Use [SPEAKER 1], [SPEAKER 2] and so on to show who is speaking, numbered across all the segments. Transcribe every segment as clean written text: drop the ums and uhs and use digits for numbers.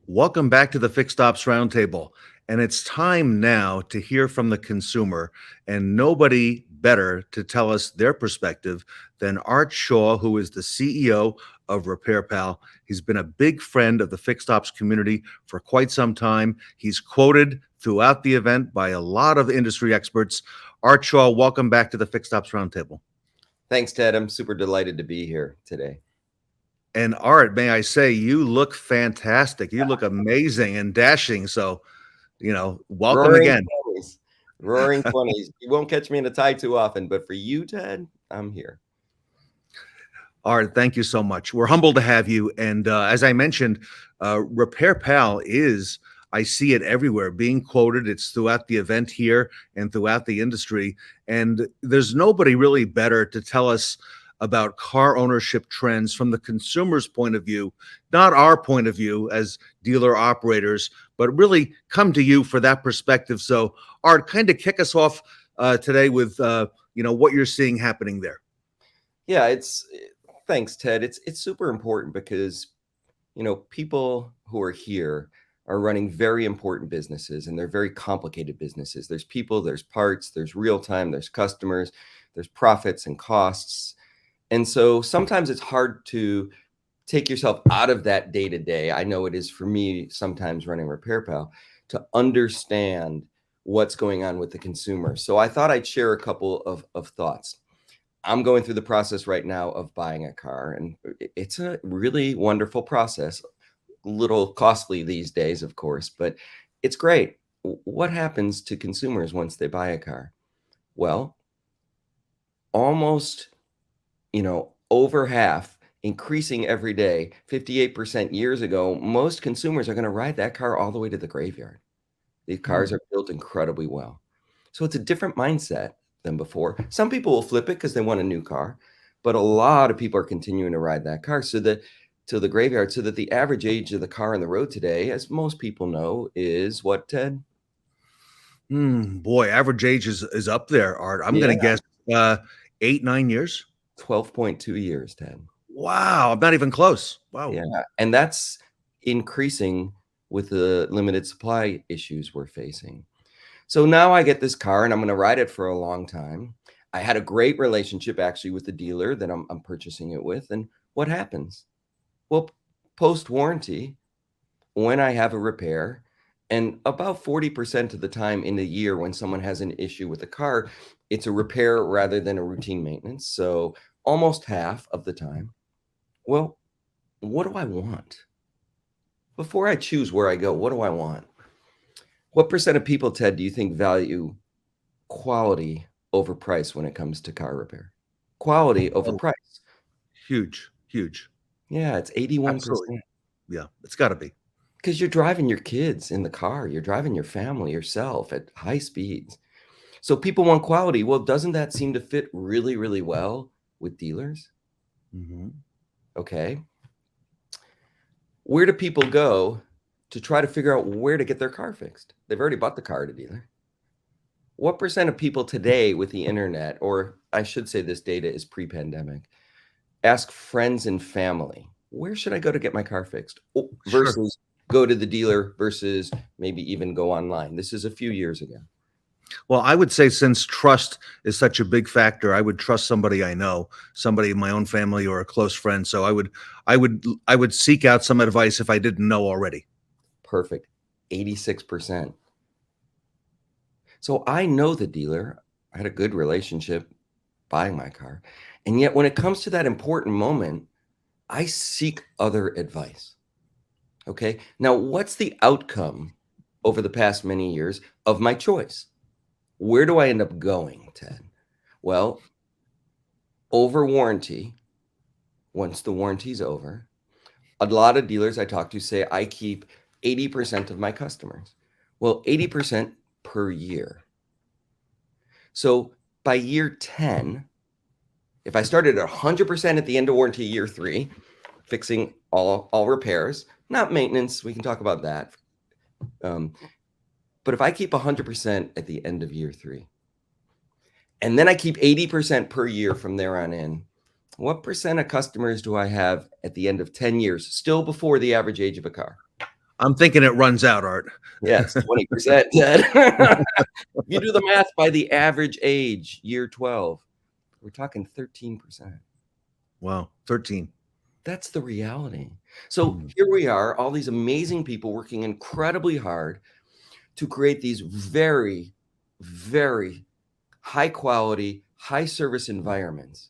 [SPEAKER 1] Welcome back to the Fixed Ops Roundtable. And it's time now to hear from the consumer, and nobody better to tell us their perspective than Art Shaw, who is the CEO of RepairPal. He's been a big friend of the Fixed Ops community for quite some time. He's quoted throughout the event by a lot of industry experts. Art Shaw, welcome back to the Fixed Ops Roundtable.
[SPEAKER 2] Thanks, Ted. I'm super delighted to be here today.
[SPEAKER 1] And Art, may I say, you look fantastic. You look amazing and dashing. So, welcome
[SPEAKER 2] Roaring
[SPEAKER 1] again.
[SPEAKER 2] 20s. Roaring 20s. You won't catch me in a tie too often, but for you, Ted, I'm here.
[SPEAKER 1] Art, thank you so much. We're humbled to have you. And as I mentioned, RepairPal is, I see it everywhere being quoted. It's throughout the event here and throughout the industry. And there's nobody really better to tell us about car ownership trends from the consumer's point of view, not our point of view as dealer operators, but really come to you for that perspective. So, Art, kind of kick us off today with what you're seeing happening there.
[SPEAKER 2] Yeah, thanks, Ted. It's super important because people who are here are running very important businesses, and they're very complicated businesses. There's people, there's parts, there's real time, there's customers, there's profits and costs. And so sometimes it's hard to take yourself out of that day to day. I know it is for me sometimes running RepairPal to understand what's going on with the consumer. So I thought I'd share a couple of thoughts. I'm going through the process right now of buying a car, and it's a really wonderful process. A little costly these days, of course, but it's great. What happens to consumers once they buy a car? Well, almost, over half, increasing every day, 58% years ago, most consumers are going to ride that car all the way to the graveyard. These cars are built incredibly well. So it's a different mindset than before. Some people will flip it because they want a new car, but a lot of people are continuing to ride that car to the graveyard, so that the average age of the car on the road today, as most people know, is what, Ted?
[SPEAKER 1] Boy, average age is up there, Art. I'm
[SPEAKER 2] Yeah,
[SPEAKER 1] going to guess 8, 9 years.
[SPEAKER 2] 12.2 years, Ted.
[SPEAKER 1] Wow, I'm not even close. Wow.
[SPEAKER 2] Yeah, and that's increasing with the limited supply issues we're facing. So now I get this car and I'm going to ride it for a long time. I had a great relationship actually with the dealer that I'm purchasing it with. And what happens? Well, post warranty, when I have a repair, and about 40% of the time in the year when someone has an issue with a car, it's a repair rather than a routine maintenance. So almost half of the time. Well, what do I want? Before I choose where I go, what do I want? What percent of people, Ted, do you think value quality over price when it comes to car repair? Quality over
[SPEAKER 1] Oh,
[SPEAKER 2] price.
[SPEAKER 1] huge, huge.
[SPEAKER 2] Yeah, it's
[SPEAKER 1] Absolutely.
[SPEAKER 2] 81%.
[SPEAKER 1] Yeah, it's got to be.
[SPEAKER 2] Because you're driving your kids in the car, you're driving your family, yourself at high speeds. So people want quality. Well, doesn't that seem to fit really, really well with dealers?
[SPEAKER 1] Mm-hmm.
[SPEAKER 2] Okay. Where do people go to try to figure out where to get their car fixed? They've already bought the car at a dealer. What percent of people today with the internet, or I should say this data is pre-pandemic, ask friends and family, where should I go to get my car fixed?
[SPEAKER 1] Sure.
[SPEAKER 2] Versus go to the dealer versus maybe even go online. This is a few years ago.
[SPEAKER 1] Well, I would say since trust is such a big factor, I would trust somebody I know, somebody in my own family or a close friend. So I would seek out some advice if I didn't know already.
[SPEAKER 2] Perfect. 86%. So I know the dealer. I had a good relationship buying my car. And yet when it comes to that important moment, I seek other advice. Okay. Now, what's the outcome over the past many years of my choice? Where do I end up going, Ted? Well, over warranty, once the warranty's over, a lot of dealers I talk to say I keep 80% of my customers. Well, 80% per year. So by year 10, if I started at 100% at the end of warranty year 3, fixing all repairs, not maintenance, we can talk about that. But if I keep 100% at the end of year 3, and then I keep 80% per year from there on in, what percent of customers do I have at the end of 10 years, still before the average age of a car?
[SPEAKER 1] I'm thinking it runs out, Art.
[SPEAKER 2] Yeah, it's 20%, Ted. If you do the math by the average age, year 12, we're talking 13%.
[SPEAKER 1] Wow, 13.
[SPEAKER 2] That's the reality. So
[SPEAKER 1] Mm.
[SPEAKER 2] here we are, all these amazing people working incredibly hard to create these very, very high quality, high service environments.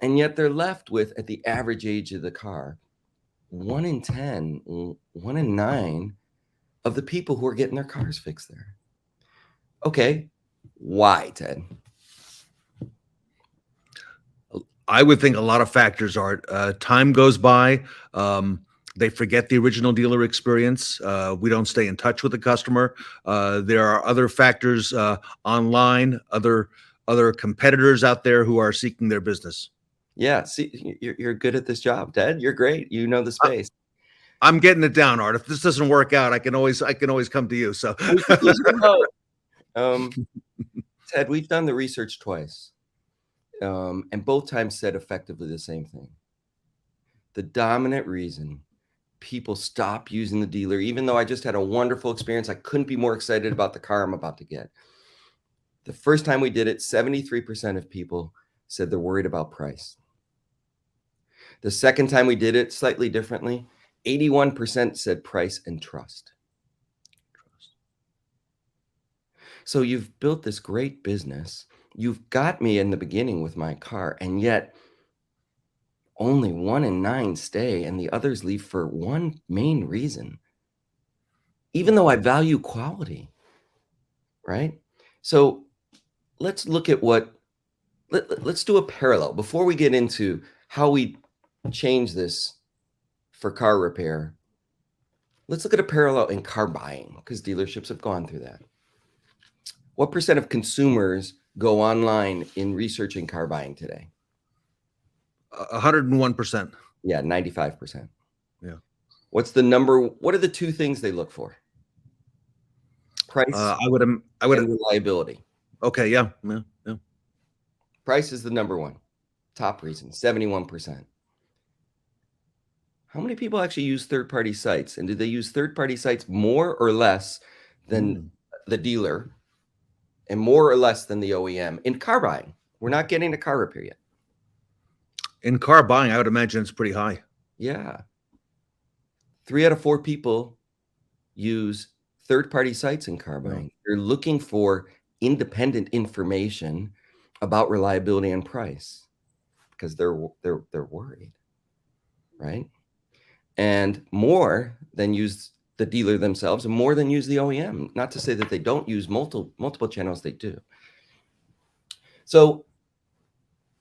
[SPEAKER 2] And yet they're left with, at the average age of the car, 1 in 10, 1 in 9 of the people who are getting their cars fixed there. Okay, why, Ted?
[SPEAKER 1] I would think a lot of factors are time goes by. They forget the original dealer experience. We don't stay in touch with the customer. There are other factors online, other competitors out there who are seeking their business.
[SPEAKER 2] Yeah, see, you're good at this job, Ted. You're great. You know the space.
[SPEAKER 1] I'm getting it down, Art. If this doesn't work out, I can always come to you. So
[SPEAKER 2] We could use your help. Ted, we've done the research twice, and both times said effectively the same thing. The dominant reason people stop using the dealer, even though I just had a wonderful experience, I couldn't be more excited about the car I'm about to get. The first time we did it, 73% of people said they're worried about price. The second time we did it slightly differently, 81% said price and trust. So you've built this great business. You've got me in the beginning with my car, and yet only 1 in 9 stay, and the others leave for one main reason. Even though I value quality, right? So let's look at let's do a parallel before we get into how we change this for car repair. Let's look at a parallel in car buying, because dealerships have gone through that. What percent of consumers go online in researching car buying today?
[SPEAKER 1] 101%.
[SPEAKER 2] Yeah, 95%.
[SPEAKER 1] Yeah.
[SPEAKER 2] What are the two things they look for? Price
[SPEAKER 1] I would.
[SPEAKER 2] and reliability.
[SPEAKER 1] Okay. Yeah.
[SPEAKER 2] Price is the number one. Top reason, 71%. How many people actually use third-party sites? And do they use third-party sites more or less than the dealer and more or less than the OEM in car buying? We're not getting to car repair yet.
[SPEAKER 1] In car buying, I would imagine it's pretty high.
[SPEAKER 2] Yeah. 3 out of 4 people use third-party sites in car buying. They're looking for independent information about reliability and price because they're worried, right? And more than use the dealer themselves and more than use the OEM. Not to say that they don't use multiple channels, they do. So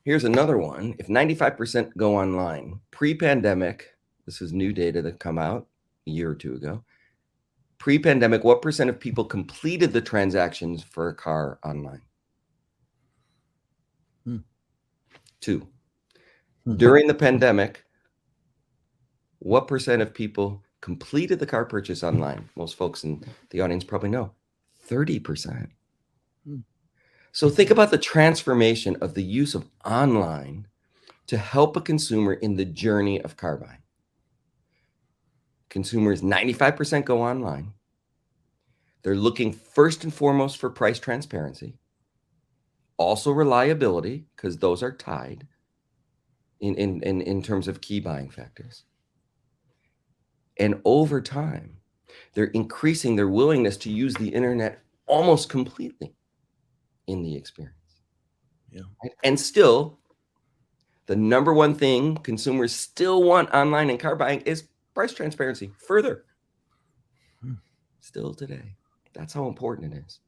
[SPEAKER 2] here's another one. If 95% go online, pre-pandemic, this is new data that come out a year or two ago. Pre-pandemic, what percent of people completed the transactions for a car online? 2. During the pandemic, what percent of people completed the car purchase online? Most folks in the audience probably know. 30%. So think about the transformation of the use of online to help a consumer in the journey of car buying. Consumers, 95% go online. They're looking first and foremost for price transparency, also reliability, because those are tied in terms of key buying factors. And over time, they're increasing their willingness to use the internet almost completely in the experience.
[SPEAKER 1] Yeah.
[SPEAKER 2] Right? And still, the number one thing consumers still want online in car buying is price transparency. Further, still today. That's how important it is.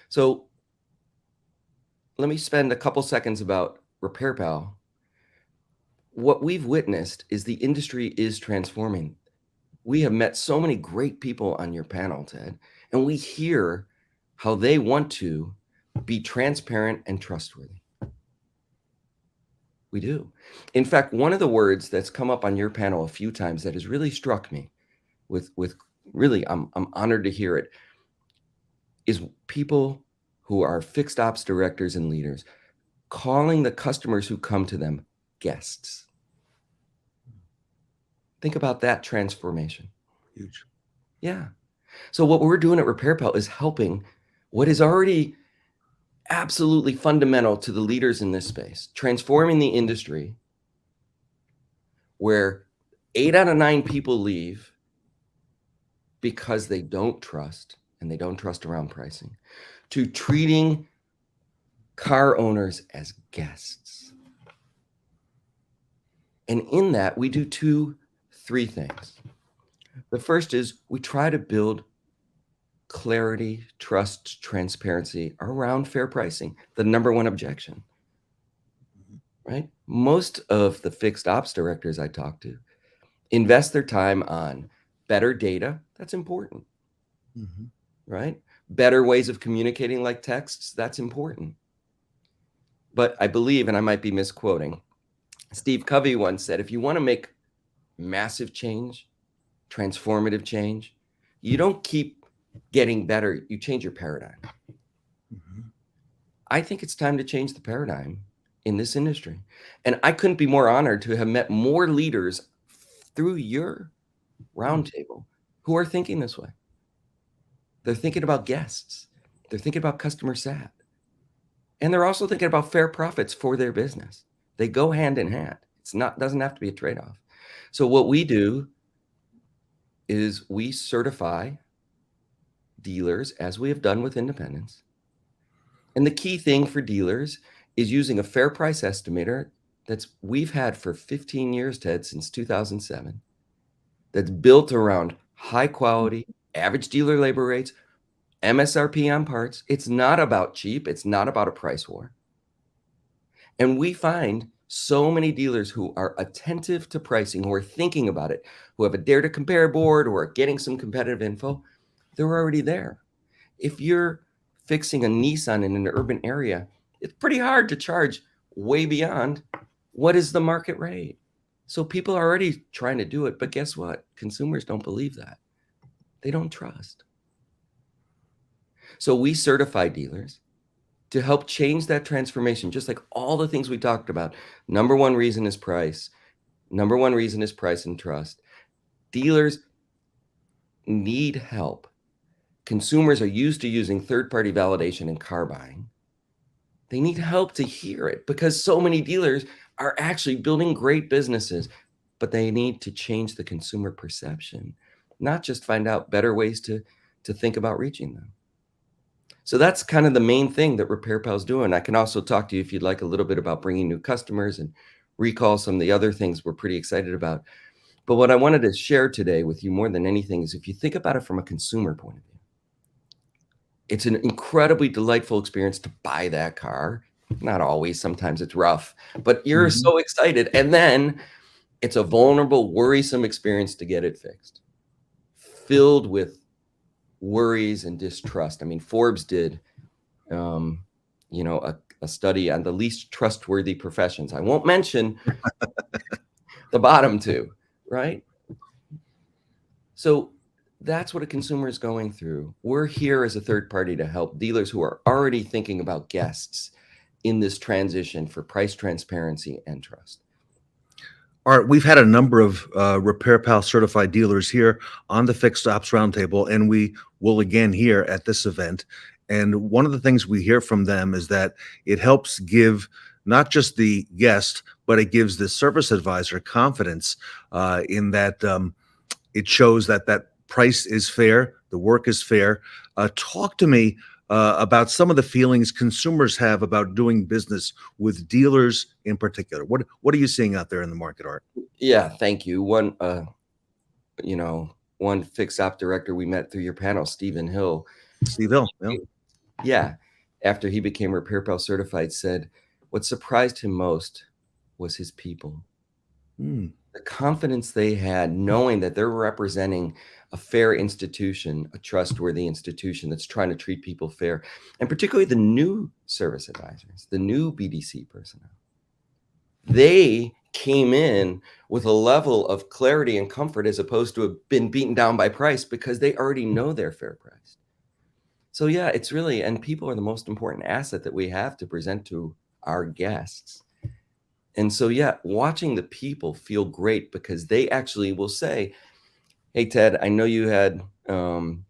[SPEAKER 2] So let me spend a couple seconds about RepairPal. What we've witnessed is the industry is transforming. We have met so many great people on your panel, Ted, and we hear how they want to be transparent and trustworthy. We do. In fact, one of the words that's come up on your panel a few times that has really struck me with really, I'm honored to hear it, is people who are fixed ops directors and leaders calling the customers who come to them guests. Think about that transformation.
[SPEAKER 1] Huge.
[SPEAKER 2] Yeah. So what we're doing at RepairPal is helping what is already absolutely fundamental to the leaders in this space, transforming the industry where 8 out of 9 people leave because they don't trust, and they don't trust around pricing, to treating car owners as guests. And in that, we do 3 things. The first is we try to build clarity, trust, transparency around fair pricing, the number one objection, right? Most of the fixed ops directors I talk to invest their time on better data. That's important,
[SPEAKER 1] Mhm.
[SPEAKER 2] right? Better ways of communicating like texts. That's important. But I believe, and I might be misquoting, Steve Covey once said, if you want to make massive change, transformative change, you don't keep getting better, you change your paradigm.
[SPEAKER 1] Mhm.
[SPEAKER 2] I think it's time to change the paradigm in this industry. And I couldn't be more honored to have met more leaders through your roundtable who are thinking this way. They're thinking about guests. They're thinking about customer sat. And they're also thinking about fair profits for their business. They go hand in hand. Doesn't have to be a trade-off. So what we do is we certify dealers as we have done with independents. And the key thing for dealers is using a fair price estimator we've had for 15 years, Ted, since 2007, that's built around high quality, average dealer labor rates, MSRP on parts. It's not about cheap. It's not about a price war. And we find so many dealers who are attentive to pricing, who are thinking about it, who have a dare to compare board, or are getting some competitive info. They're already there. If you're fixing a Nissan in an urban area, it's pretty hard to charge way beyond what is the market rate. So people are already trying to do it, but guess what? Consumers don't believe that. They don't trust. So we certify dealers to help change that transformation, just like all the things we talked about. Number one reason is price. Number one reason is price and trust. Dealers need help. Consumers are used to using third-party validation in car buying. They need help to hear it because so many dealers are actually building great businesses, but they need to change the consumer perception, not just find out better ways to think about reaching them. So that's kind of the main thing that RepairPal is doing. I can also talk to you if you'd like a little bit about bringing new customers and recall some of the other things we're pretty excited about. But what I wanted to share today with you more than anything is if you think about it from a consumer point of view, it's an incredibly delightful experience to buy that car. Not always, sometimes it's rough, but you're
[SPEAKER 1] Mhm.
[SPEAKER 2] so excited. And then it's a vulnerable, worrisome experience to get it fixed, filled with worries and distrust. I mean, Forbes did, a study on the least trustworthy professions. I won't mention the bottom two, right? So that's what a consumer is going through. We're here as a third party to help dealers who are already thinking about guests in this transition for price transparency and trust.
[SPEAKER 1] Art, we've had a number of RepairPal certified dealers here on the Fixed Ops Roundtable, and we will again here at this event. And one of the things we hear from them is that it helps give not just the guest, but it gives the service advisor confidence in that it shows that that price is fair, the work is fair. Talk to me about some of the feelings consumers have about doing business with dealers in particular. What are you seeing out there in the market, Art?
[SPEAKER 2] Yeah, thank you. One fixed op director we met through your panel, Stephen Hill.
[SPEAKER 1] Steve Hill, yeah.
[SPEAKER 2] Yeah, after he became RepairPal certified, said what surprised him most was his people.
[SPEAKER 1] Hmm.
[SPEAKER 2] The confidence they had knowing that they're representing a fair institution, a trustworthy institution that's trying to treat people fair, and particularly the new service advisors, the new BDC personnel. They came in with a level of clarity and comfort as opposed to have been beaten down by price because they already know they're fair priced. So yeah, it's really, and people are the most important asset that we have to present to our guests. And so, yeah, watching the people feel great because they actually will say, Hey, Ted, I know you had an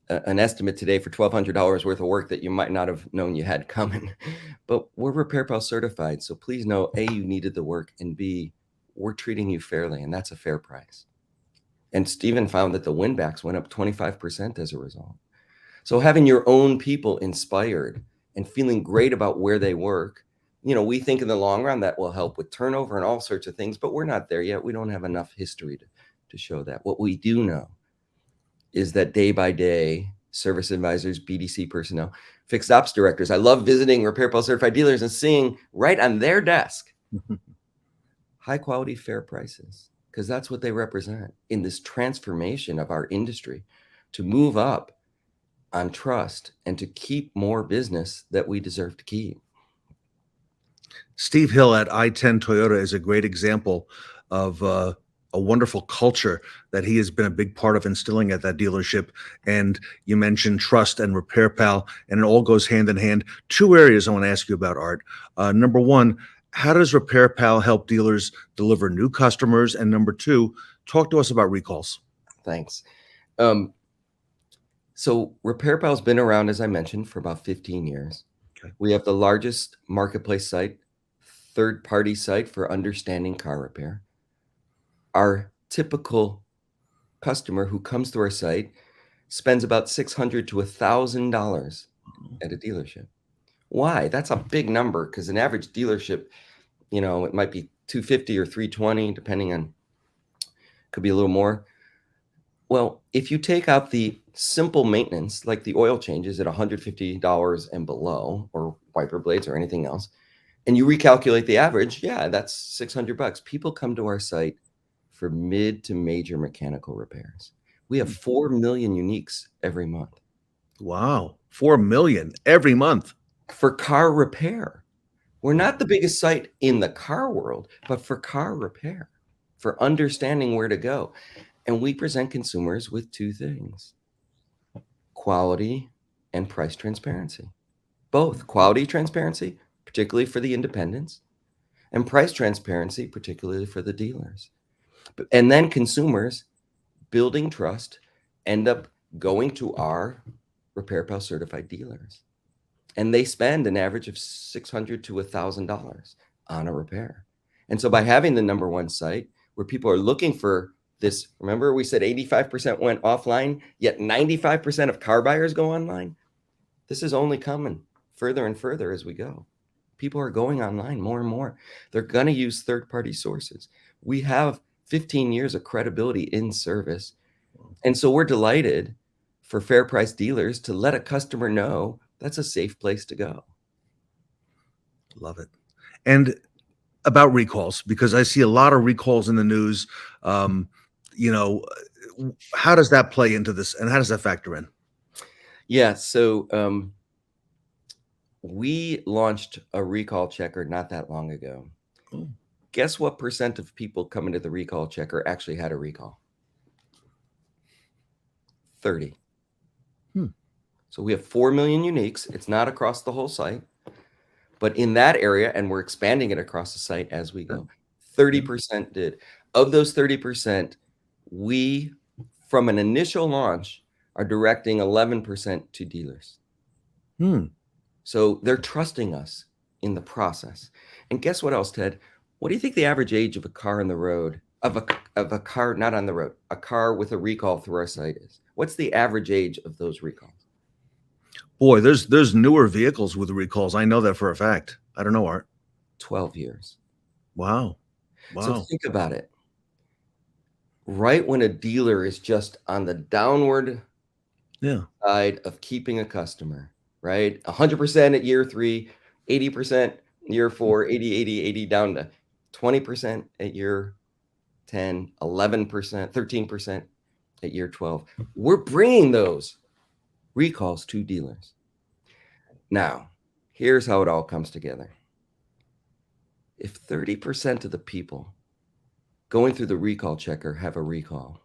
[SPEAKER 2] estimate today for $1,200 worth of work that you might not have known you had coming, but we're RepairPal certified. So please know, A, you needed the work, and B, we're treating you fairly, and that's a fair price. And Stephen found that the win-backs went up 25% as a result. So having your own people inspired and feeling great about where they work, we think in the long run that will help with turnover and all sorts of things, but we're not there yet. We don't have enough history to show that. What we do know is that day by day, service advisors, BDC personnel, fixed ops directors, I love visiting RepairPal certified dealers and seeing right on their desk high quality, fair prices, because that's what they represent in this transformation of our industry to move up on trust and to keep more business that we deserve to keep.
[SPEAKER 1] Steve Hill at I-10 Toyota is a great example of a wonderful culture that he has been a big part of instilling at that dealership. And you mentioned trust and RepairPal, and it all goes hand in hand. Two areas I want to ask you about, Art. Number one, how does RepairPal help dealers deliver new customers? And number two, talk to us about recalls.
[SPEAKER 2] Thanks. So RepairPal has been around, as I mentioned, for about 15 years.
[SPEAKER 1] Okay.
[SPEAKER 2] We have the largest marketplace site, third-party site for understanding car repair. Our typical customer who comes to our site spends about $600 to $1,000 at a dealership. Why? That's a big number, because an average dealership, it might be $250 or $320, depending on, could be a little more. Well, if you take out the simple maintenance, like the oil changes at $150 and below, or wiper blades or anything else, and you recalculate the average, yeah, that's $600. People come to our site for mid to major mechanical repairs. We have 4 million uniques every month.
[SPEAKER 1] Wow, 4 million every month.
[SPEAKER 2] For car repair. We're not the biggest site in the car world, but for car repair, for understanding where to go. And we present consumers with two things: quality and price transparency. Both quality transparency, particularly for the independents, and price transparency, particularly for the dealers. And then consumers, building trust, end up going to our RepairPal certified dealers. And they spend an average of $600 to $1,000 on a repair. And so by having the number one site where people are looking for this, remember we said 85% went offline, yet 95% of car buyers go online? This is only coming further and further as we go. People are going online more and more. They're going to use third-party sources. We have 15 years of credibility in service. And so we're delighted for fair price dealers to let a customer know that's a safe place to go.
[SPEAKER 1] Love it. And about recalls, because I see a lot of recalls in the news. How does that play into this, and how does that factor in?
[SPEAKER 2] Yeah, so we launched a recall checker not that long ago.
[SPEAKER 1] Oh.
[SPEAKER 2] Guess what percent of people coming to the recall checker actually had a recall? 30. So we have 4 million uniques. It's not across the whole site, but in that area, and we're expanding it across the site as we go, 30% did. Of those 30%, we, from an initial launch, are directing 11% to dealers. So they're trusting us in the process. And guess what else, Ted? What do you think the average age of a car on the road, of a car not on the road, a car with a recall through our site is? What's the average age of those recalls?
[SPEAKER 1] Boy, there's newer vehicles with recalls. I know that for a fact. I don't know, Art.
[SPEAKER 2] 12 years.
[SPEAKER 1] Wow.
[SPEAKER 2] So think about it. Right when a dealer is just on the downward side of keeping a customer, right? 100% at year 3, 80% year 4, 80, down to 20% at year 10, 11%, 13% at year 12. We're bringing those recalls to dealers. Now, here's how it all comes together. If 30% of the people going through the recall checker have a recall,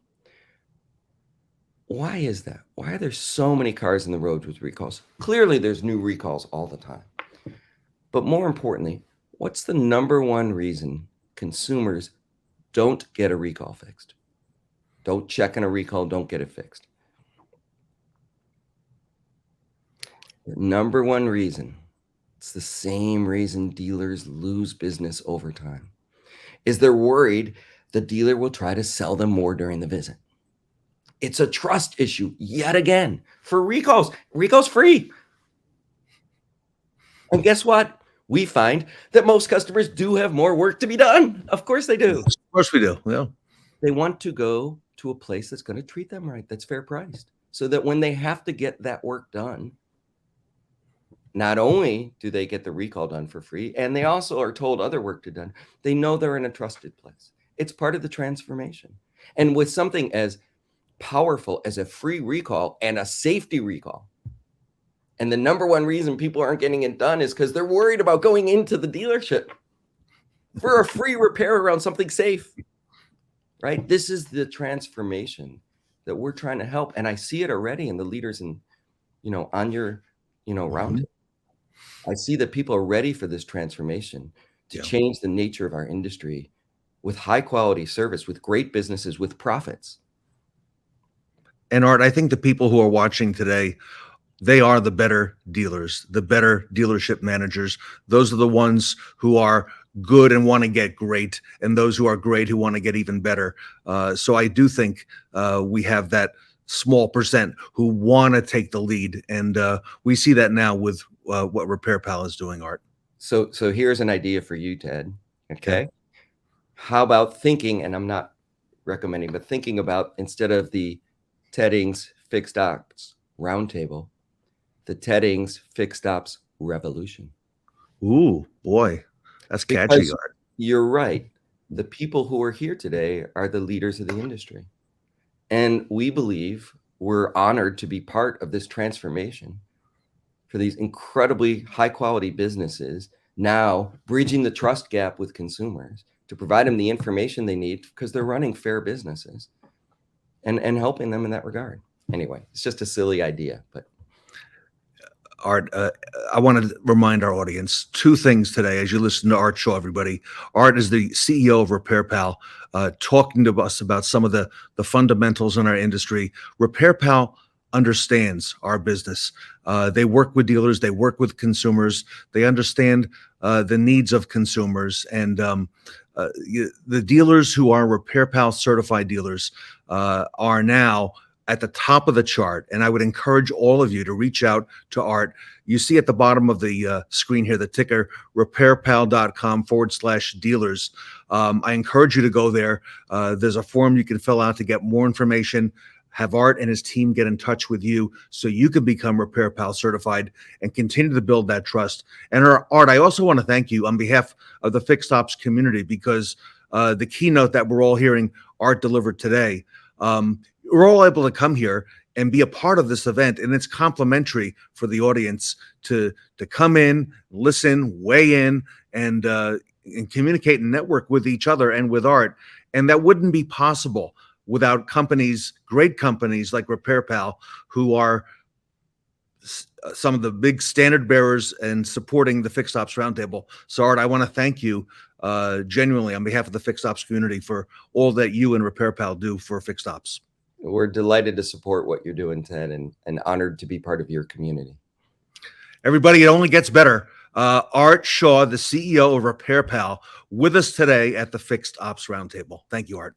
[SPEAKER 2] why is that? Why are there so many cars in the road with recalls? Clearly, there's new recalls all the time. But more importantly, what's the number one reason consumers don't get a recall fixed? Don't check in a recall, don't get it fixed. The number one reason, it's the same reason dealers lose business over time, is they're worried the dealer will try to sell them more during the visit. It's a trust issue yet again. For recalls, recalls free. And guess what? We find that most customers do have more work to be done. Of course they do.
[SPEAKER 1] Of course we do. Yeah.
[SPEAKER 2] They want to go to a place that's going to treat them right, that's fair priced, so that when they have to get that work done, not only do they get the recall done for free, and they also are told other work to done, they know they're in a trusted place. It's part of the transformation. And with something as powerful as a free recall and a safety recall, and the number one reason people aren't getting it done is because they're worried about going into the dealership for a free repair around something safe, right? This is the transformation that we're trying to help. And I see it already in the leaders and, on your, roundtable. I see that people are ready for this transformation to change the nature of our industry with high quality service, with great businesses, with profits.
[SPEAKER 1] And Art, I think the people who are watching today, they are the better dealers, the better dealership managers. Those are the ones who are good and want to get great, and those who are great who want to get even better. So I do think we have that small percent who want to take the lead, and we see that now with what RepairPal is doing, Art.
[SPEAKER 2] So here's an idea for you, Ted. Okay. How about thinking, and I'm not recommending, but thinking about, instead of the Teddings Fixed Ops Roundtable, the Teddings Fixed Ops Revolution.
[SPEAKER 1] Ooh, boy, that's catchy, Art.
[SPEAKER 2] You're right. The people who are here today are the leaders of the industry. And we believe we're honored to be part of this transformation for these incredibly high quality businesses, now bridging the trust gap with consumers to provide them the information they need because they're running fair businesses, and helping them in that regard. Anyway, it's just a silly idea, but
[SPEAKER 1] Art, I want to remind our audience two things today as you listen to Art Shaw, everybody. Art is the CEO of RepairPal, talking to us about some of the fundamentals in our industry. RepairPal understands our business. They work with dealers, they work with consumers, they understand the needs of consumers. And the dealers who are RepairPal certified dealers are now at the top of the chart. And I would encourage all of you to reach out to Art. You see at the bottom of the screen here, the ticker, repairpal.com/dealers. I encourage you to go there. There's a form you can fill out to get more information. Have Art and his team get in touch with you so you can become RepairPal certified and continue to build that trust. And Art, I also want to thank you on behalf of the Fixed Ops community, because the keynote that we're all hearing Art delivered today, we're all able to come here and be a part of this event, and it's complimentary for the audience to come in, listen, weigh in, and communicate and network with each other and with Art. And that wouldn't be possible without companies, great companies like RepairPal, who are some of the big standard bearers and supporting the Fixed Ops Roundtable. So Art, I want to thank you genuinely on behalf of the Fixed Ops community for all that you and RepairPal do for Fixed Ops.
[SPEAKER 2] We're delighted to support what you're doing, Ted, and honored to be part of your community.
[SPEAKER 1] Everybody, it only gets better. Art Shaw, the CEO of RepairPal, with us today at the Fixed Ops Roundtable. Thank you, Art.